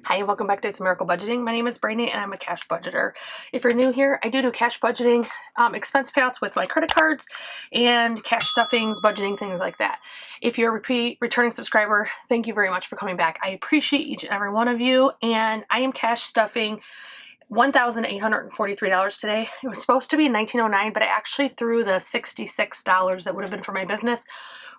Hi, and welcome back to It's Miracle Budgeting. My name is Brandy and I'm a cash budgeter. If you're new here, I do cash budgeting, expense payouts with my credit cards, and cash stuffings, budgeting, things like that. If you're a returning subscriber, thank you very much for coming back. I appreciate each and every one of you, and I am cash stuffing $1,843 today. It was supposed to be $1,909, but I actually threw the $66 that would have been for my business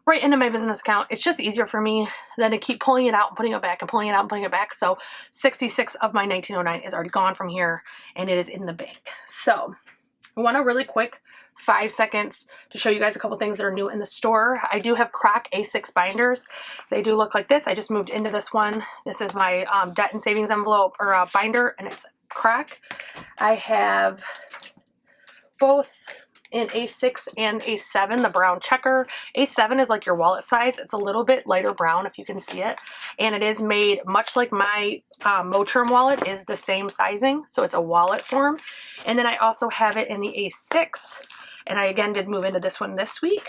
right into my business account. It's just easier for me than to keep pulling it out and putting it back and pulling it out and putting it back. So 66 of my 1909 is already gone from here and it is in the bank. So I want a really quick 5 seconds to show you guys a couple things that are new in the store. I do have Croc A6 binders. They do look like this. I just moved into this one. This is my debt and savings envelope or binder, and it's Croc. I have both in A6 and A7, the brown checker. A7 is like your wallet size. It's a little bit lighter brown if you can see it. And it is made much like my Moterm wallet is the same sizing. So it's a wallet form. And then I also have it in the A6. And I again did move into this one this week.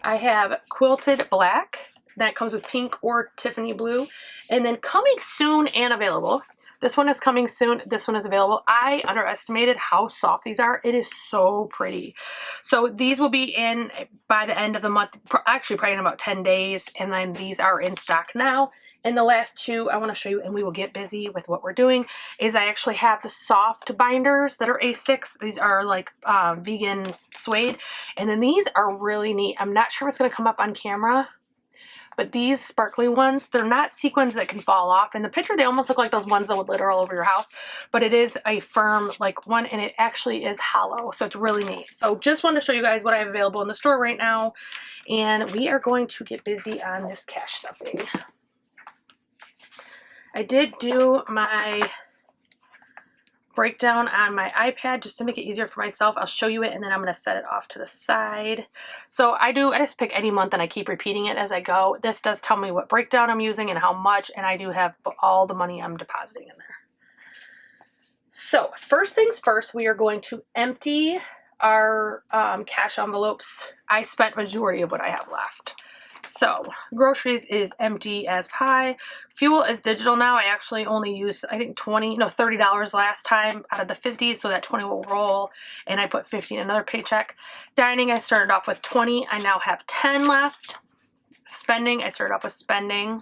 I have quilted black. That comes with pink or Tiffany blue. And then coming soon and available, this one is coming soon. This one is available. I underestimated how soft these are. It is so pretty. So these will be in by the end of the month, actually probably in about 10 days. And then these are in stock now. And the last two I want to show you, and we will get busy with what we're doing, is I actually have the soft binders that are A6. These are like vegan suede. And then these are really neat. I'm not sure what's going to come up on camera, but these sparkly ones, they're not sequins that can fall off. In the picture, they almost look like those ones that would litter all over your house, but it is a firm like one, and it actually is hollow. So it's really neat. So just wanted to show you guys what I have available in the store right now. And we are going to get busy on this cash stuffing. I did do my breakdown on my iPad just to make it easier for myself. I'll show you it and then I'm going to set it off to the side. So I just pick any month and I keep repeating it as I go. This does tell me what breakdown I'm using and how much, and I do have all the money I'm depositing in there. So first things first, we are going to empty our cash envelopes. I spent majority of what I have left. So groceries is empty as pie. Fuel is digital now. I actually only used, I think $30 last time out of the 50, so that 20 will roll, and I put 50 in another paycheck. Dining, I started off with 20. I now have 10 left. Spending, I started off with spending.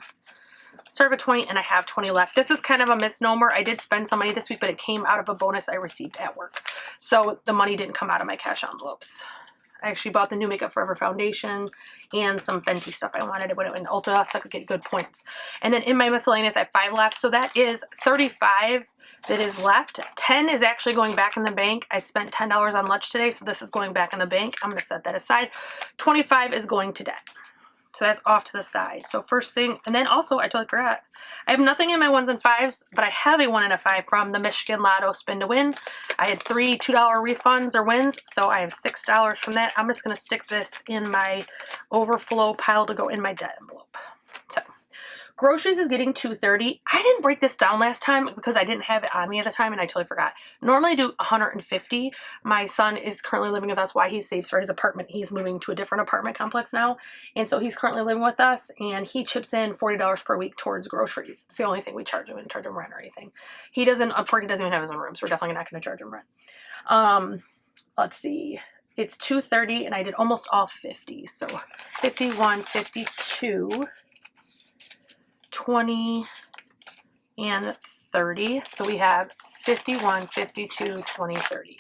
Started with 20 and I have 20 left. This is kind of a misnomer. I did spend some money this week, but it came out of a bonus I received at work. So the money didn't come out of my cash envelopes. I actually bought the new Makeup Forever foundation and some Fenty stuff I wanted. It went in Ulta so I could get good points. And then in my miscellaneous, I have 5 left. So that is 35 that is left. 10 is actually going back in the bank. I spent $10 on lunch today, so this is going back in the bank. I'm going to set that aside. 25 is going to debt. So that's off to the side. So first thing, and then also I totally forgot, I have nothing in my 1s and 5s, but I have a 1 and a 5 from the Michigan Lotto Spin to Win. I had 3 $2 refunds or wins, so I have $6 from that. I'm just going to stick this in my overflow pile to go in my debt envelope. So groceries is getting $230. I didn't break this down last time because I didn't have it on me at the time and I totally forgot. Normally I do $150. My son is currently living with us while he saves for his apartment. He's moving to a different apartment complex now. And so he's currently living with us and he chips in $40 per week towards groceries. It's the only thing we charge him. We don't charge him rent or anything. He doesn't even have his own room, so we're definitely not going to charge him rent. Let's see. It's $230 and I did almost all 50. So 51, 52. 20 and 30. So we have 51, 52, 20, 30.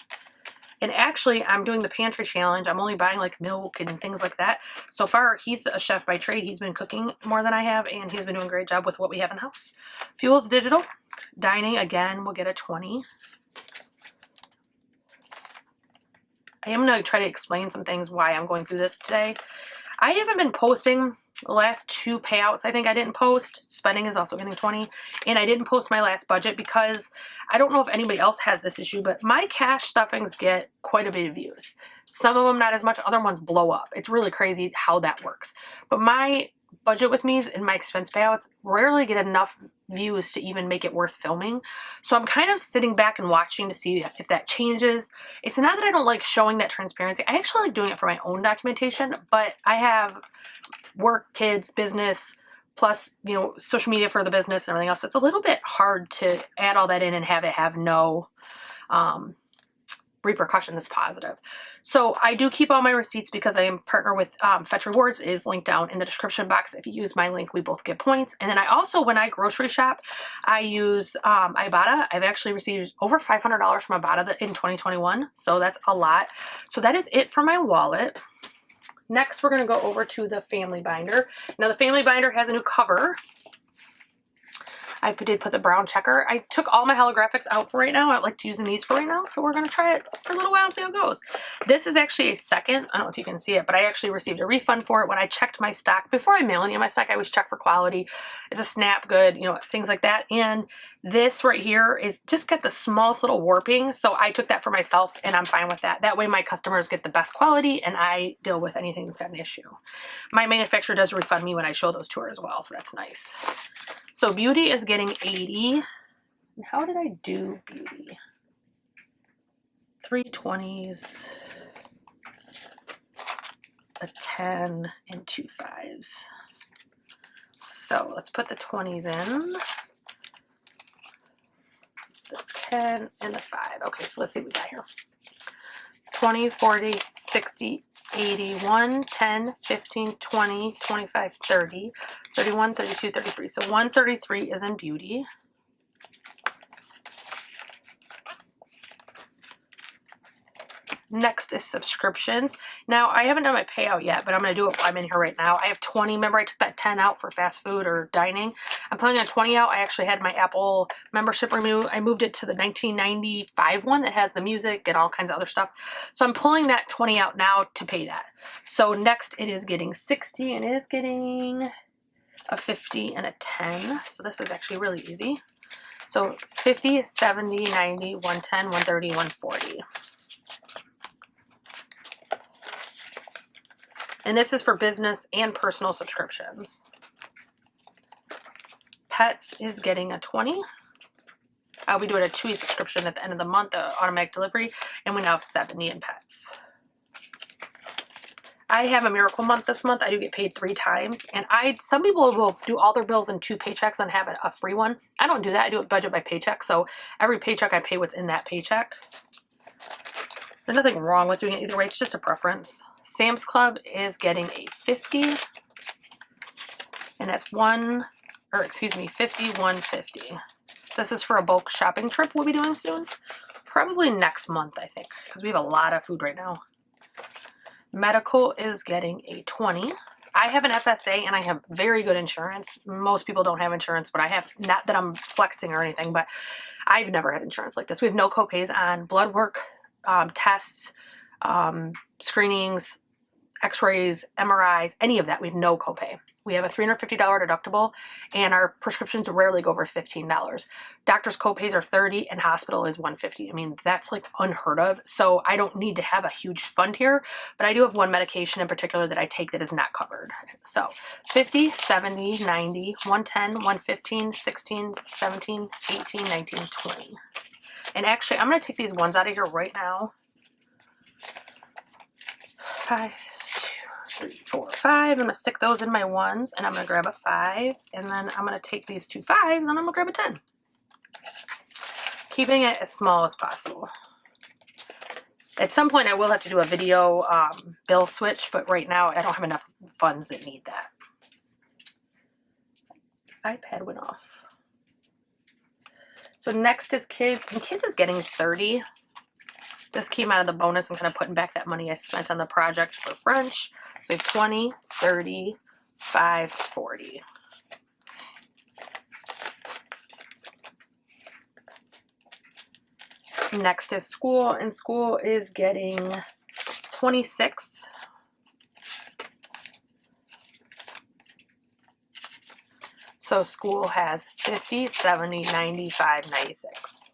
And actually, I'm doing the pantry challenge. I'm only buying like milk and things like that. So far, he's a chef by trade. He's been cooking more than I have, and he's been doing a great job with what we have in the house. Fuel's digital. Dining, again, we'll get a 20. I am going to try to explain some things why I'm going through this today. I haven't been posting the last 2 payouts. I think I didn't post. Spending is also getting 20. And I didn't post my last budget because I don't know if anybody else has this issue, but my cash stuffings get quite a bit of views. Some of them not as much. Other ones blow up. It's really crazy how that works. But my budget with me's and my expense payouts rarely get enough views to even make it worth filming. So I'm kind of sitting back and watching to see if that changes. It's not that I don't like showing that transparency. I actually like doing it for my own documentation, but I have work, kids, business, plus, you know, social media for the business and everything else. It's a little bit hard to add all that in and have it have no repercussion that's positive. So I do keep all my receipts because I am partner with Fetch Rewards, is linked down in the description box. If you use my link, we both get points. And then I also, when I grocery shop, I use Ibotta. I've actually received over $500 from Ibotta in 2021. So that's a lot. So that is it for my wallet. Next, we're going to go over to the family binder. Now the family binder has a new cover. I did put the brown checker. I took all my holographics out for right now. I like to using these for right now. So we're going to try it for a little while and see how it goes. This is actually a second. I don't know if you can see it, but I actually received a refund for it when I checked my stock. Before I mail any of my stock, I always check for quality. Is a snap good? You know, things like that. And this right here is just got the smallest little warping. So I took that for myself and I'm fine with that. That way my customers get the best quality and I deal with anything that's got an issue. My manufacturer does refund me when I show those to her as well. So that's nice. So Beauty is getting 80. How did I do Beauty? 3 20s, a 10, and 2 5s. So let's put the 20s in. The 10 and the 5. Okay, so let's see what we got here. 20, 40, 60, 81, 10, 15, 20, 25, 30, 31, 32, 33. So 133 is in Beauty. Next is subscriptions. Now, I haven't done my payout yet, but I'm going to do it while I'm in here right now. I have 20. Remember, I took that 10 out for fast food or dining. I'm pulling on 20 out. I actually had my Apple membership removed. I moved it to the 1995 one that has the music and all kinds of other stuff. So I'm pulling that 20 out now to pay that. So next, it is getting 60, and it is getting a 50 and a 10. So this is actually really easy. So 50, 70, 90, 110, 130, 140. And this is for business and personal subscriptions. Pets is getting a 20. We do it a Chewy subscription at the end of the month, automatic delivery, and we now have 70 in pets. I have a miracle month this month. I do get paid 3 times, and some people will do all their bills in 2 paychecks and have a free one. I don't do that. I do it budget by paycheck, so every paycheck I pay what's in that paycheck. There's nothing wrong with doing it either way. It's just a preference. Sam's Club is getting a 50, and that's 50, 150. This is for a bulk shopping trip we'll be doing soon. Probably next month, I think, because we have a lot of food right now. Medical is getting a 20. I have an FSA and I have very good insurance. Most people don't have insurance, but I have, not that I'm flexing or anything, but I've never had insurance like this. We have no copays on blood work, tests, screenings, x-rays, MRIs, any of that. We have no copay. We have a $350 deductible, and our prescriptions rarely go over $15. Doctor's copays are $30 and hospital is $150. I mean, that's like unheard of. So I don't need to have a huge fund here, but I do have one medication in particular that I take that is not covered. So 50, 70, 90, 110, 115, 16, 17, 18, 19, 20. And actually, I'm going to take these ones out of here right now. 5, 2, 3, 4, 5. I'm going to stick those in my ones, and I'm going to grab a 5, and then I'm going to take these 2 5s, and I'm going to grab a 10. Keeping it as small as possible. At some point, I will have to do a video bill switch, but right now, I don't have enough funds that need that. iPad went off. So next is kids, and kids is getting 30. This came out of the bonus. I'm kind of putting back that money I spent on the project for French. So we have 20, 30, 5, 40. Next is school, and school is getting 26. So school has 50, 70, 95, 96.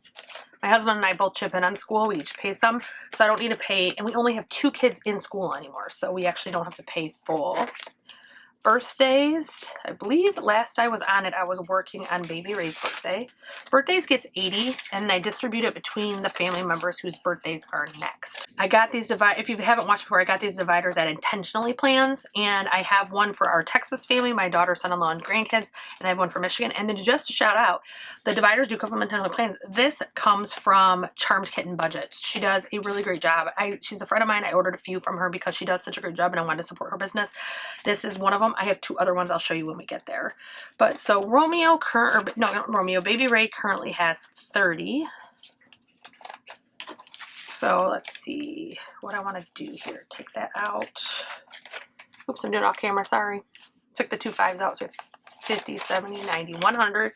My husband and I both chip in on school. We each pay some, so I don't need to pay, and we only have 2 kids in school anymore, so we actually don't have to pay full. Birthdays, I believe last I was on it, I was working on Baby Ray's birthday. Birthdays gets 80, and I distribute it between the family members whose birthdays are next. I got these if you haven't watched before, I got these dividers at Intentionally Plans, and I have one for our Texas family, my daughter, son-in-law, and grandkids, and I have one for Michigan. And then just to shout out, the dividers do come from Intentionally Plans. This comes from Charmed Kitten Budget. She does a really great job. She's a friend of mine. I ordered a few from her because she does such a great job, and I wanted to support her business. This is one of them. I have 2 other ones I'll show you when we get there. But so Baby Ray currently has 30. So let's see what I want to do here. Take that out. Oops, I'm doing it off camera, sorry. Took the 2 5s out, so 50, 70, 90, 100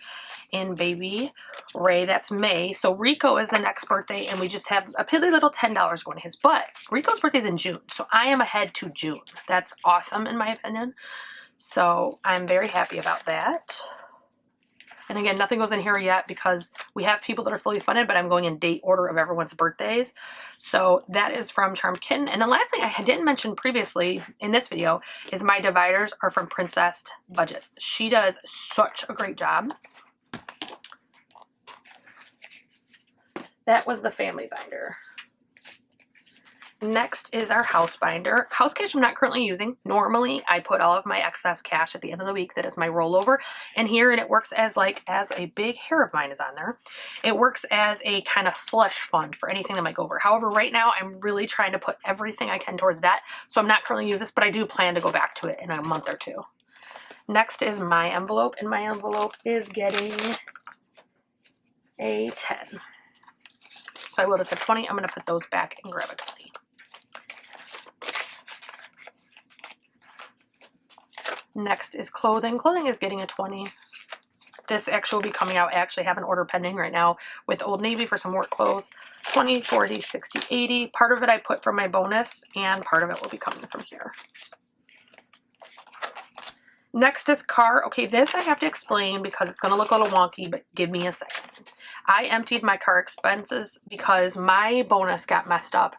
in Baby Ray. That's May. So Rico is the next birthday, and we just have a piddly little $10 going to his. But Rico's birthday is in June, so I am ahead to June. That's awesome in my opinion. So I'm very happy about that. And again, nothing goes in here yet because we have people that are fully funded, but I'm going in date order of everyone's birthdays. So that is from Charmed Kitten. And the last thing I didn't mention previously in this video is my dividers are from Princess Budgets. She does such a great job. That was the family binder. Next is our house binder. Housecash I'm not currently using. Normally I put all of my excess cash at the end of the week. That is my rollover. And here it works as a big hair of mine is on there. It works as a kind of slush fund for anything that might go over. However, right now I'm really trying to put everything I can towards that. So I'm not currently using this, but I do plan to go back to it in a month or 2. Next is my envelope, and my envelope is getting a 10. So I will just have 20. I'm going to put those back and grab a 20. Next is clothing. Clothing is getting a 20. This actually will be coming out. I actually have an order pending right now with Old Navy for some work clothes. 20, 40, 60, 80. Part of it I put from my bonus, and part of it will be coming from here. Next is car. Okay, this I have to explain because it's going to look a little wonky, but give me a second. I emptied my car expenses because my bonus got messed up.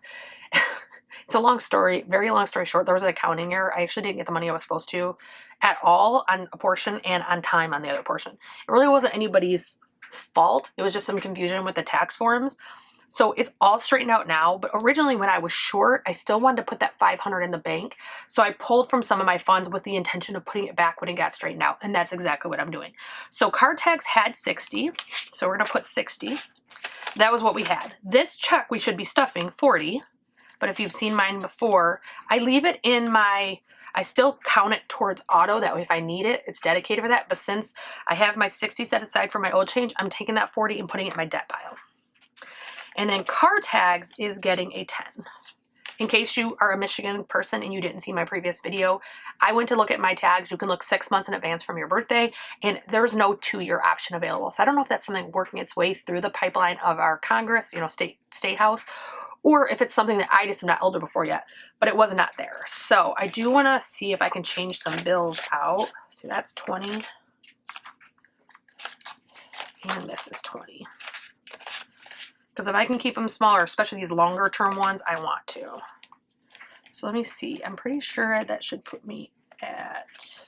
It's a long story, very long story short. There was an accounting error. I actually didn't get the money I was supposed to at all on a portion and on time on the other portion. It really wasn't anybody's fault. It was just some confusion with the tax forms. So it's all straightened out now. But originally when I was short, I still wanted to put that $500 in the bank. So I pulled from some of my funds with the intention of putting it back when it got straightened out. And that's exactly what I'm doing. So car tags had 60. So we're going to put 60. That was what we had. This check we should be stuffing 40. But if you've seen mine before, I leave it in I still count it towards auto. That way if I need it, it's dedicated for that. But since I have my 60 set aside for my oil change, I'm taking that 40 and putting it in my debt pile. And then car tags is getting a 10. In case you are a Michigan person and you didn't see my previous video, I went to look at my tags. You can look 6 months in advance from your birthday, and there's no 2-year option available. So I don't know if that's something working its way through the pipeline of our Congress, state house, or if it's something that I just am not eligible for yet, but it was not there. So I do want to see if I can change some bills out. See, that's 20. And this is 20. Because if I can keep them smaller, especially these longer term ones, I want to. So let me see. I'm pretty sure that should put me at...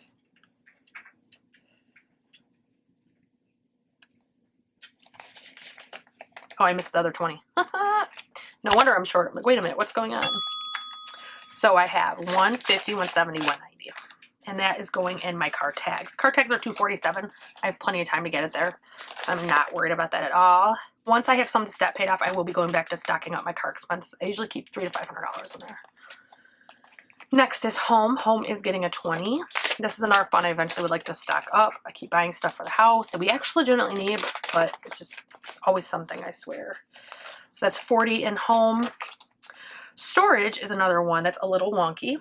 Oh, I missed the other 20. No wonder I'm short. I'm like, wait a minute, what's going on? So I have 150, 170, 190. And that is going in my car tags. Car tags are $247. I have plenty of time to get it there. So I'm not worried about that at all. Once I have some of this debt paid off, I will be going back to stocking up my car expenses. I usually keep $300 to $500 in there. Next is home. Home is getting a 20. This is another fund I eventually would like to stock up. I keep buying stuff for the house that we actually legitimately need, but it's just always something, I swear. So that's 40 in home. Storage is another one that's a little wonky.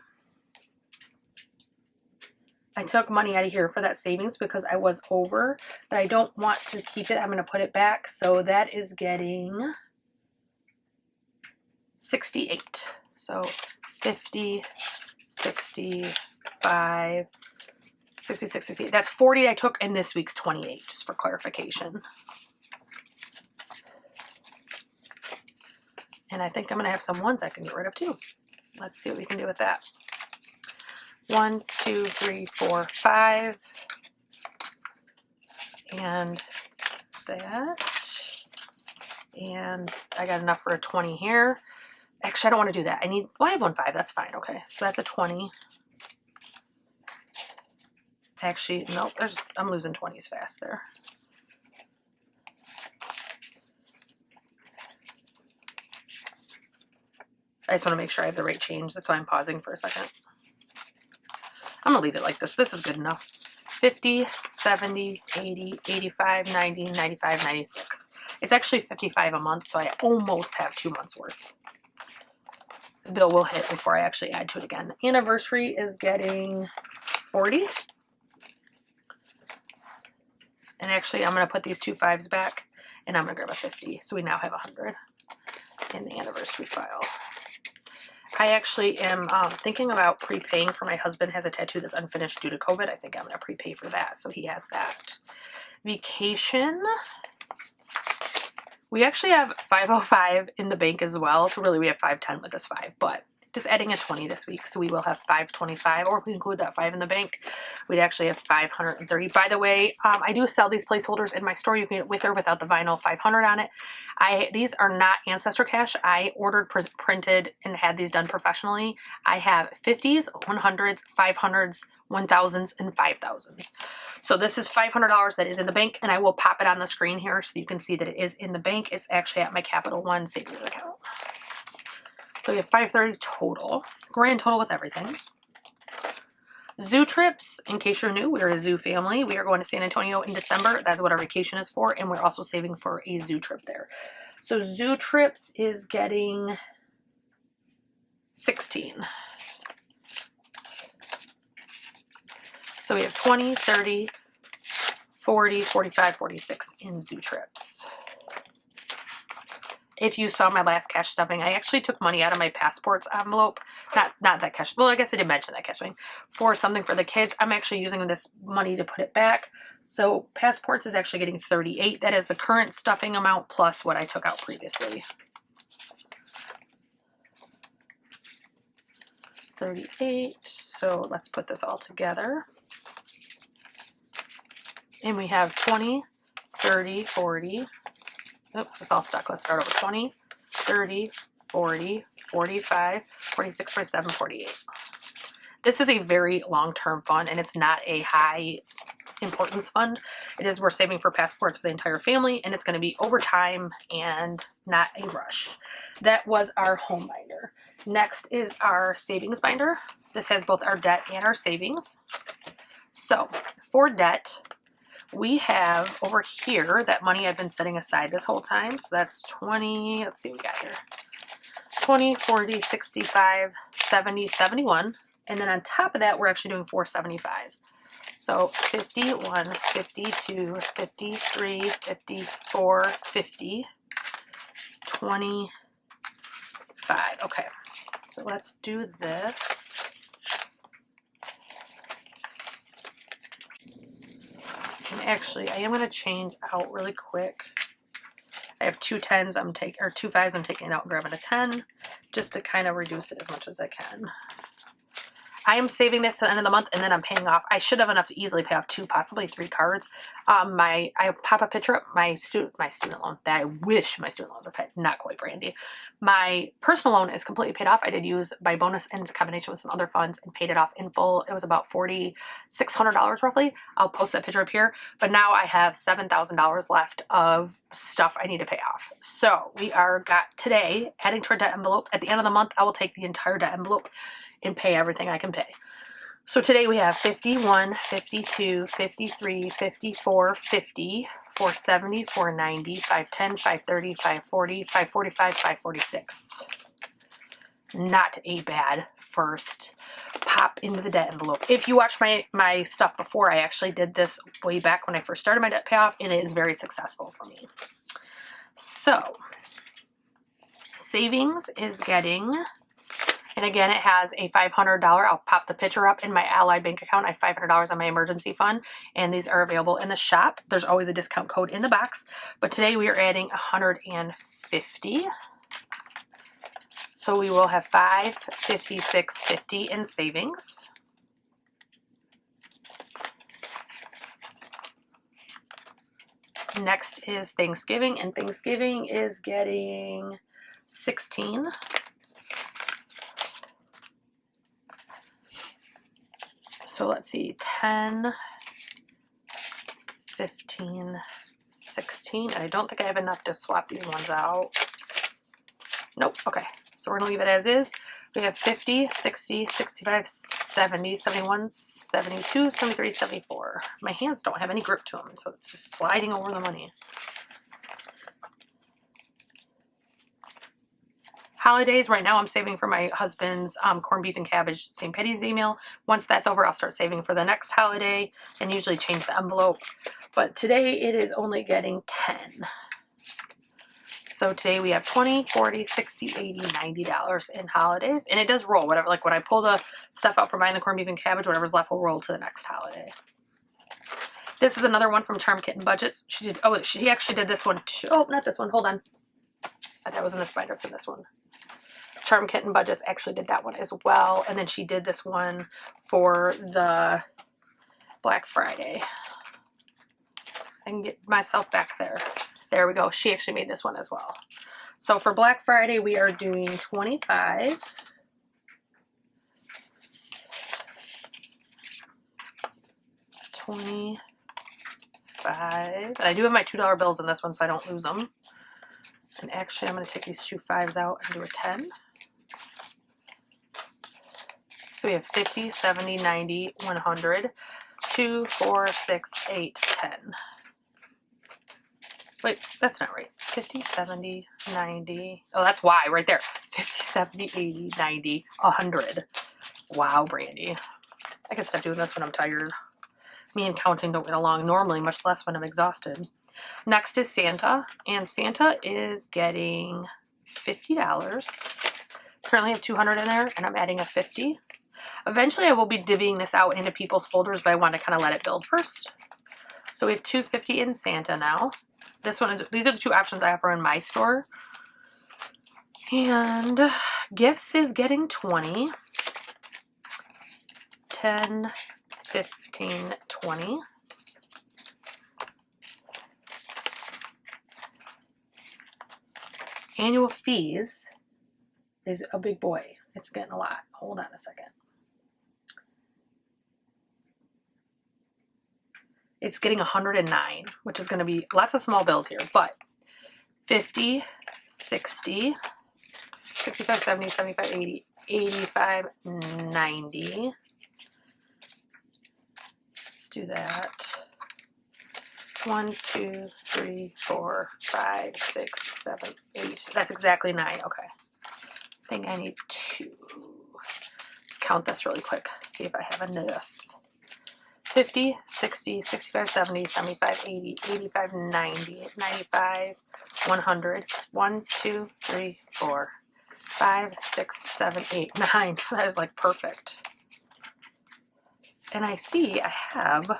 I took money out of here for that savings because I was over, but I don't want to keep it. I'm going to put it back. So that is getting 68. So 50, 65, 66, 68. That's 40 I took in this week's 28, just for clarification. And I think I'm going to have some ones I can get rid of too. Let's see what we can do with that. 1, 2, 3, 4, 5. And that. And I got enough for a 20 here. Actually, I don't want to do that. I have 1 5. That's fine. Okay. So that's a 20. Actually, nope. I'm losing 20s fast there. I just want to make sure I have the right change. That's why I'm pausing for a second. I'm going to leave it like this. This is good enough. 50, 70, 80, 85, 90, 95, 96. It's actually 55 a month, so I almost have 2 months worth. The bill will hit before I actually add to it again. Anniversary is getting 40. And actually, I'm going to put these 2 5s back, and I'm going to grab a 50. So we now have 100 in the anniversary file. I actually am thinking about prepaying for my husband has a tattoo that's unfinished due to COVID. I think I'm going to prepay for that, so he has that. Vacation. We actually have 505 in the bank as well, so really we have 510 with this 5, but just adding a 20 this week, so we will have 525, or if we include that 5 in the bank, we'd actually have 530. By the way, I do sell these placeholders in my store. You can get with or without the vinyl 500 on it. These are not Ancestor Cash. I ordered, printed, and had these done professionally. I have 50s, 100s, 500s, 1000s, and 5000s. So this is $500 that is in the bank, and I will pop it on the screen here so you can see that it is in the bank. It's actually at my Capital One savings account. So we have 530 total, grand total with everything. Zoo trips, in case you're new, we're a zoo family. We are going to San Antonio in December. That's what our vacation is for, and we're also saving for a zoo trip there. So zoo trips is getting 16. So we have 20, 30, 40, 45, 46 in zoo trips. If you saw my last cash stuffing, I actually took money out of my passports envelope. Not that cash. Well, I guess I did mention that cash stuffing for something for the kids. I'm actually using this money to put it back. So passports is actually getting 38. That is the current stuffing amount plus what I took out previously. 38. So let's put this all together. And we have 20, 30, 40. Oops, it's all stuck. Let's start over. 20, 30, 40, 45, 46, 47, 48. This is a very long-term fund, and it's not a high importance fund. It is, we're saving for passports for the entire family, and it's going to be over time and not a rush. That was our home binder. Next is our savings binder. This has both our debt and our savings. So for debt, we have over here that money I've been setting aside this whole time. So that's 20, let's see what we got here. 20, 40, 65, 70, 71. And then on top of that, we're actually doing 475. So 51, 52, 53, 54, 50, 25. Okay, so let's do this. And actually, I am going to change out really quick. I have 2 10s I'm taking, or 2 5s I'm taking out and grabbing a 10 just to kind of reduce it as much as I can. I am saving this to the end of the month, and then I'm paying off. I should have enough to easily pay off 2, possibly 3 cards. I pop a picture up my student loan that I wish my student loans were paid. Not quite, Brandy. My personal loan is completely paid off. I did use my bonus and combination with some other funds and paid it off in full. It was about $4,600 roughly. I'll post that picture up here. But now I have $7,000 left of stuff I need to pay off. So we got today adding to our debt envelope. At the end of the month, I will take the entire debt envelope and pay everything I can pay. So today we have 51, 52, 53, 54, 50, 470, 490, 510, 530, 540, 545, 546. Not a bad first pop into the debt envelope. If you watched my stuff before, I actually did this way back when I first started my debt payoff, and it is very successful for me. So savings is getting... And again, it has a $500. I'll pop the picture up in my Ally bank account. I have $500 on my emergency fund, and these are available in the shop. There's always a discount code in the box, but today we are adding 150. So we will have 556.50 in savings. Next is Thanksgiving, and Thanksgiving is getting 16. So let's see, 10, 15, 16. And I don't think I have enough to swap these ones out. Nope. Okay. So we're going to leave it as is. We have 50, 60, 65, 70, 71, 72, 73, 74. My hands don't have any grip to them, so it's just sliding over the money. Holidays, right now I'm saving for my husband's corned beef and cabbage St. Patty's email. Once that's over, I'll start saving for the next holiday and usually change the envelope. But today it is only getting 10. So today we have 20, 40, 60, 80, $90 in holidays. And it does roll, whatever. Like when I pull the stuff out for buying the corned beef and cabbage, whatever's left will roll to the next holiday. This is another one from Charm Kitten Budgets. She actually did this one too. Oh, not this one. Hold on. That was in this binder. It's in this one. Charm Kitten Budgets actually did that one as well. And then she did this one for the Black Friday. I can get myself back there. There we go. She actually made this one as well. So for Black Friday, we are doing 25. $25. And I do have my $2 bills in this one, so I don't lose them. And actually, I'm going to take these two 5s out and do a 10. So we have 50, 70, 90, 100, 2, 4, 6, 8, 10. Wait, that's not right. 50, 70, 90. Oh, that's Y right there. 50, 70, 80, 90, 100. Wow, Brandy. I can stop doing this when I'm tired. Me and counting don't get along normally, much less when I'm exhausted. Next is Santa, and Santa is getting $50. Currently have 200 in there, and I'm adding a 50. Eventually, I will be divvying this out into people's folders, but I want to kind of let it build first. So we have 250 in Santa now. This one is, these are the two options I offer in my store. And gifts is getting 20. 10, 15, 20. Annual fees is a big boy. It's getting a lot. Hold on a second. It's getting 109, which is going to be lots of small bills here, but 50, 60, 65, 70, 75, 80, 85, 90. Let's do that. 1, 2, 3, 4, 5, 6, 7, 8. That's exactly 9. Okay. I think I need 2. Let's count this really quick. See if I have enough. 50, 60, 65, 70, 75, 80, 85, 90, 95, 100. 1, 2, 3, 4, 5, 6, 7, 8, 9. That is like perfect. And I see I have, I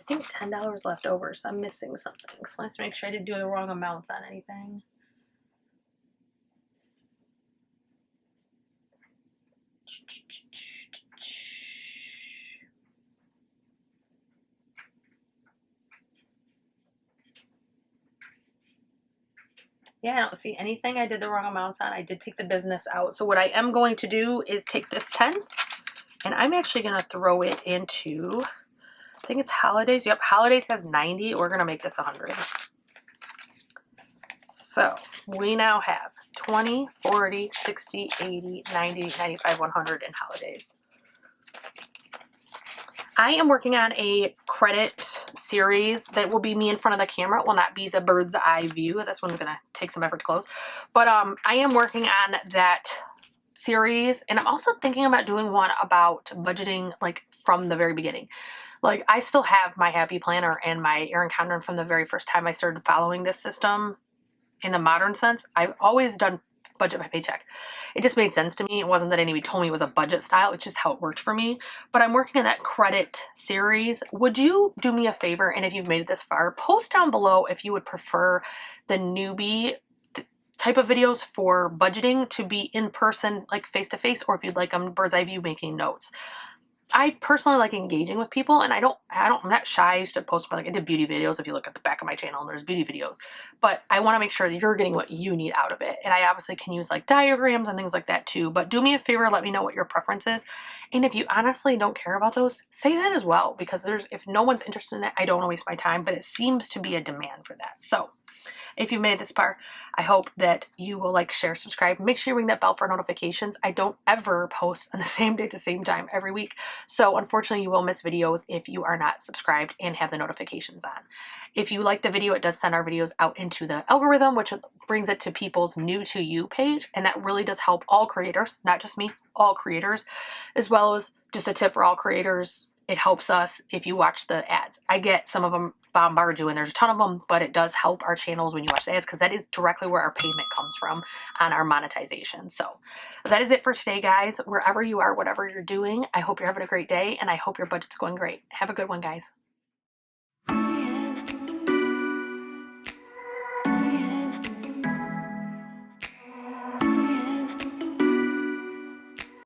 think, $10 left over, so I'm missing something. So let's make sure I didn't do the wrong amounts on anything. Yeah, I don't see anything I did the wrong amounts on. I did take the business out. So what I am going to do is take this 10, and I'm actually going to throw it into, I think it's holidays. Yep, holidays has 90. We're going to make this 100. So we now have 20, 40, 60, 80, 90, 95, 100 in holidays. I am working on a credit series that will be me in front of the camera. It will not be the bird's eye view. This one's going to take some effort to close. But I am working on that series. And I'm also thinking about doing one about budgeting, like from the very beginning. Like I still have my Happy Planner and my Erin Condren from the very first time I started following this system in the modern sense. I've always done budget by paycheck. It just made sense to me. It wasn't that anybody told me it was a budget style. It's just how it worked for me. But I'm working on that credit series. Would you do me a favor? And if you've made it this far, post down below if you would prefer the newbie type of videos for budgeting to be in person, like face to face, or if you'd like them bird's eye view making notes. I personally like engaging with people, and I'm not shy. I used to post like I did beauty videos. If you look at the back of my channel, there's beauty videos, but I want to make sure that you're getting what you need out of it. And I obviously can use like diagrams and things like that too, but do me a favor, let me know what your preference is. And if you honestly don't care about those, say that as well, because if no one's interested in it, I don't want to waste my time, but it seems to be a demand for that. So if you made it this far, I hope that you will like, share, subscribe. Make sure you ring that bell for notifications. I don't ever post on the same day at the same time every week. So unfortunately, you will miss videos if you are not subscribed and have the notifications on. If you like the video, it does send our videos out into the algorithm, which brings it to people's new to you page. And that really does help all creators, not just me, all creators, as well as just a tip for all creators. It helps us if you watch the ads. I get some of them bombard you, and there's a ton of them, but it does help our channels when you watch the ads, because that is directly where our payment comes from on our monetization. So that is it for today, guys. Wherever you are, whatever you're doing, I hope you're having a great day, and I hope your budget's going great. Have a good one, guys.